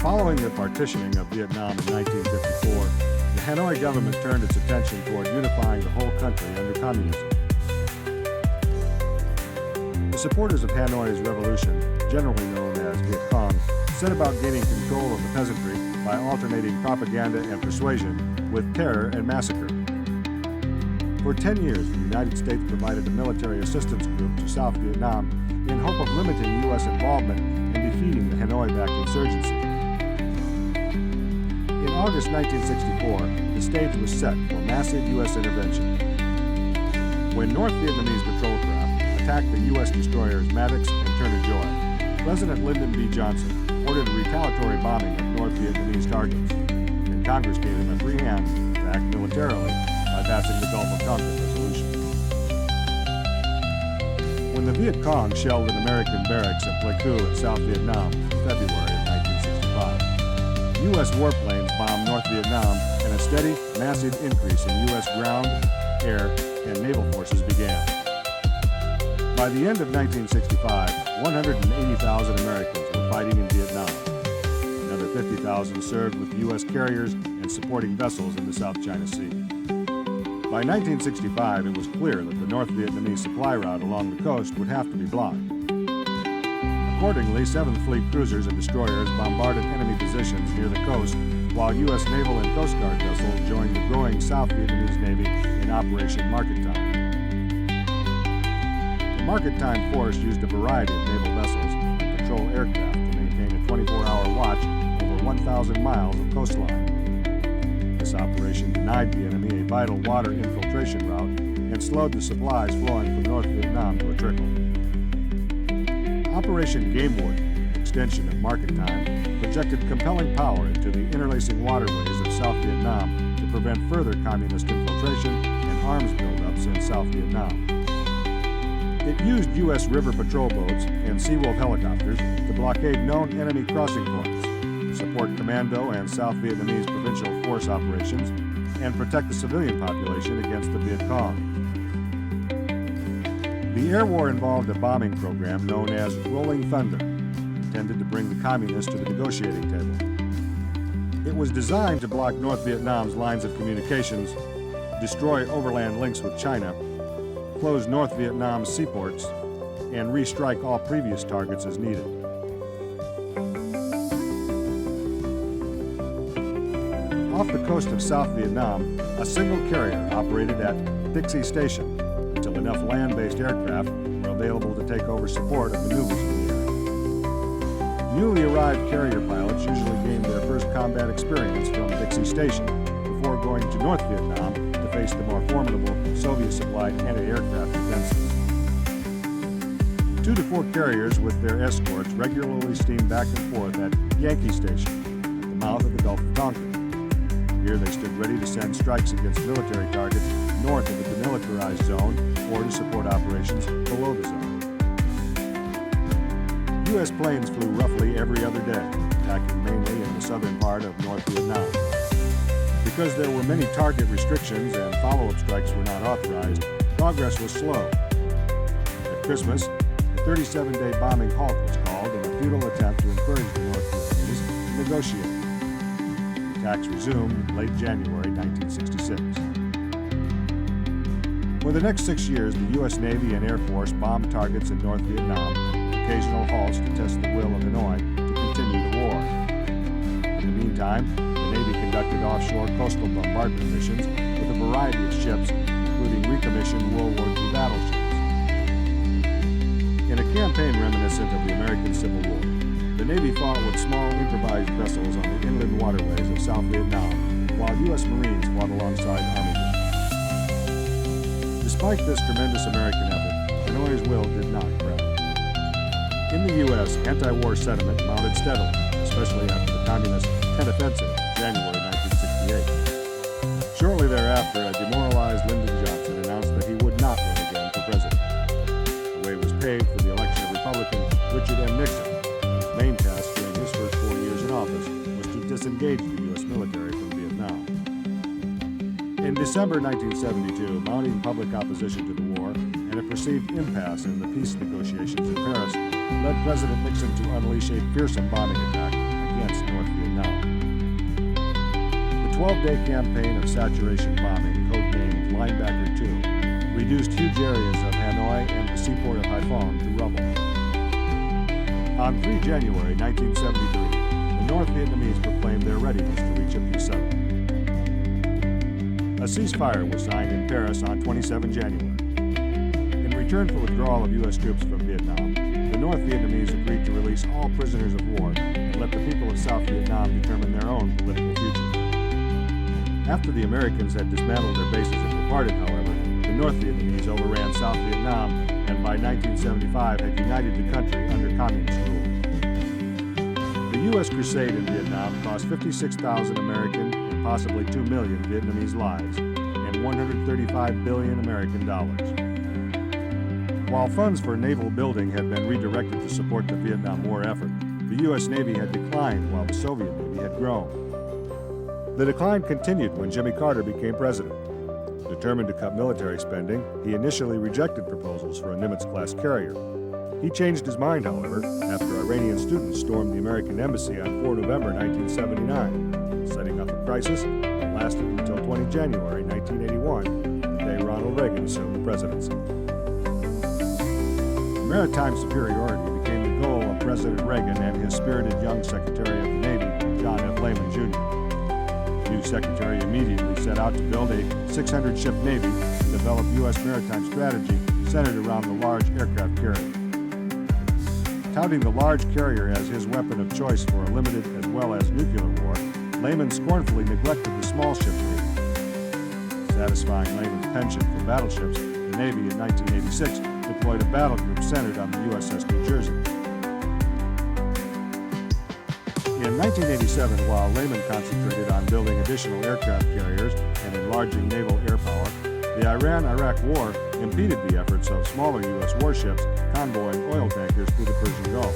Following the partitioning of Vietnam in 1954, the Hanoi government turned its attention toward unifying the whole country under communism. The supporters of Hanoi's revolution, generally known as Viet Cong, set about gaining control of the peasantry by alternating propaganda and persuasion with terror and massacre. For 10 years, the United States provided a military assistance group to South Vietnam in hope of limiting U.S. involvement and defeating the Hanoi-backed insurgency. In August 1964, the stage was set for massive U.S. intervention. When North Vietnamese patrol craft attacked the U.S. destroyers Maddox and Turner Joy, President Lyndon B. Johnson ordered a retaliatory bombing of North Vietnamese targets, and Congress gave him a free hand to act militarily by passing the Gulf of Tonkin Resolution. When the Viet Cong shelled an American barracks at Pleiku in South Vietnam in February of 1965, U.S. warplanes bombed North Vietnam, and a steady, massive increase in U.S. ground, air, and naval forces began. By the end of 1965, 180,000 Americans were fighting in Vietnam. Another 50,000 served with U.S. carriers and supporting vessels in the South China Sea. By 1965, it was clear that the North Vietnamese supply route along the coast would have to be blocked. Accordingly, 7th Fleet cruisers and destroyers bombarded enemy positions near the coast, while U.S. naval and Coast Guard vessels joined the growing South Vietnamese Navy in Operation Market Time. The Market Time force used a variety of naval vessels and patrol aircraft to maintain a 24-hour watch over 1,000 miles of coastline. This operation denied the enemy a vital water infiltration route and slowed the supplies flowing from North Vietnam to a trickle. Operation Game Warden, extension of Market Time, projected compelling power into the interlacing waterways of South Vietnam to prevent further communist infiltration and arms buildups in South Vietnam. It used U.S. river patrol boats and Seawolf helicopters to blockade known enemy crossing points, support commando and South Vietnamese provincial force operations, and protect the civilian population against the Viet Cong. The air war involved a bombing program known as Rolling Thunder, intended to bring the communists to the negotiating table. It was designed to block North Vietnam's lines of communications, destroy overland links with China, close North Vietnam's seaports, and restrike all previous targets as needed. Off the coast of South Vietnam, a single carrier operated at Dixie Station until enough land-based aircraft were available to take over support of maneuvers in the area. Newly arrived carrier pilots usually gained their first combat experience from Dixie Station before going to North Vietnam to face the more formidable Soviet-supplied anti-aircraft defenses. 2 to 4 carriers with their escorts regularly steamed back and forth at Yankee Station at the mouth of the Gulf of Tonkin. Here they stood ready to send strikes against military targets north of the demilitarized zone or to support operations below the zone. U.S. planes flew roughly every other day, attacking mainly in the southern part of North Vietnam. Because there were many target restrictions and follow-up strikes were not authorized, progress was slow. At Christmas, a 37-day bombing halt was called in a futile attempt to encourage the North Vietnamese to negotiate. Attacks resumed in late January 1966. For the next 6 years, the U.S. Navy and Air Force bombed targets in North Vietnam, with occasional halts to test the will of Hanoi to continue the war. In the meantime, the Navy conducted offshore coastal bombardment missions with a variety of ships, including recommissioned World War II battleships. In a campaign reminiscent of the American Civil War, the Navy fought with small improvised vessels on the inland waterways of South Vietnam, while U.S. Marines fought alongside Army groups. Despite this tremendous American effort, Hanoi's will did not crack. In the U.S., anti-war sentiment mounted steadily, especially after the Communist Tet Offensive in January 1968. Shortly thereafter, a demoralized Lyndon Johnson announced that he would not run again for president. The way was paved for the election of Republican Richard M. Nixon. His main task during his first 4 years in office was to disengage the U.S. military from Vietnam. In December 1972, mounting public opposition to the war and a perceived impasse in the peace negotiations in Paris led President Nixon to unleash a fearsome bombing attack against North Vietnam. The 12-day campaign of saturation bombing, codenamed Linebacker 2, reduced huge areas of Hanoi and the seaport of Haiphong to rubble. On 3 January 1973, the North Vietnamese proclaimed their readiness to reach a peace settlement. A ceasefire was signed in Paris on 27 January. In return for withdrawal of U.S. troops from Vietnam, the North Vietnamese agreed to release all prisoners of war and let the people of South Vietnam determine their own political future. After the Americans had dismantled their bases and departed, however, the North Vietnamese overran South Vietnam and by 1975 had united the country under communist rule. The U.S. crusade in Vietnam cost 56,000 American and possibly 2 million Vietnamese lives and $135 billion American dollars. While funds for naval building had been redirected to support the Vietnam War effort, the U.S. Navy had declined while the Soviet Navy had grown. The decline continued when Jimmy Carter became president. Determined to cut military spending, he initially rejected proposals for a Nimitz-class carrier. He changed his mind, however, after Iranian students stormed the American embassy on 4 November 1979, setting up a crisis that lasted until 20 January 1981, the day Ronald Reagan assumed the presidency. Maritime superiority became the goal of President Reagan and his spirited young Secretary of the Navy, John F. Lehman, Jr. The new secretary immediately set out to build a 600-ship Navy and develop U.S. maritime strategy centered around the large aircraft carrier. Touting the large carrier as his weapon of choice for a limited as well as nuclear war, Lehman scornfully neglected the small ship Navy. Satisfying Lehman's penchant for battleships, the Navy in 1986 deployed a battle group centered on the USS New Jersey. In 1987, while Lehman concentrated on building additional aircraft carriers and enlarging naval air power, the Iran-Iraq War impeded the efforts of smaller U.S. warships convoying oil tankers through the Persian Gulf.